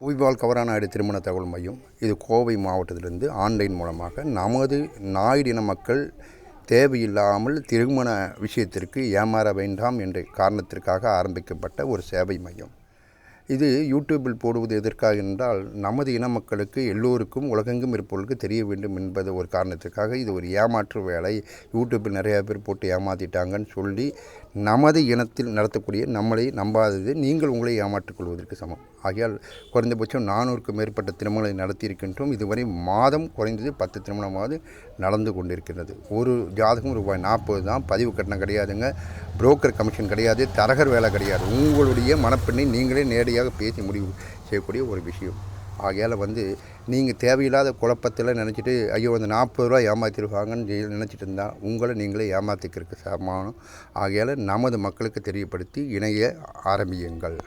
புவிவாழ் கவராநாயுடு திருமண தகவல் மையம் இது கோவை மாவட்டத்திலிருந்து ஆன்லைன் மூலமாக நமது நாயுடின மக்கள் தேவையில்லாமல் திருமண விஷயத்திற்கு ஏமாற வேண்டாம் என்ற காரணத்திற்காக ஆரம்பிக்கப்பட்ட ஒரு சேவை மையம். இது யூடியூப்பில் போடுவது எதற்காக என்றால் நமது இன மக்களுக்கு எல்லோருக்கும் உலகெங்கும் இருப்பவர்களுக்கு தெரிய வேண்டும் என்பது ஒரு காரணத்திற்காக. இது ஒரு ஏமாற்று வேலை, யூடியூப்பில் நிறையா பேர் போட்டு ஏமாற்றிட்டாங்கன்னு சொல்லி நமது இனத்தில் நடத்தக்கூடிய நம்மளை நம்பாதது நீங்கள் உங்களை ஏமாற்றிக் கொள்வதற்கு சமம். ஆகையால் குறைந்தபட்சம் 400க்கும் மேற்பட்ட திருமணங்களை நடத்தியிருக்கின்றோம். இதுவரை மாதம் குறைந்தது 10 திருமணமாவது நடந்து கொண்டிருக்கிறது. ஒரு ஜாதகம் ₹40 தான். பதிவு கட்டணம் கிடையாதுங்க, புரோக்கர் கமிஷன் கிடையாது, தரகர் வேலை கிடையாது. உங்களுடைய மனப்பெண்ணை நீங்களே நேரடியாக பேசி முடிவு செய்யக்கூடிய ஒரு விஷயம். ஆகையால் நீங்கள் தேவையில்லாத குழப்பத்தில் நினச்சிட்டு ஐயோ அந்த ₹40 ஏமாற்றிருக்காங்கன்னு நினச்சிட்டு இருந்தால் உங்களை நீங்களே ஏமாற்றிக்கிறதுக்கு சமானம். ஆகையால் நமது மக்களுக்கு தெரியப்படுத்தி இணைய ஆரம்பியுங்கள்.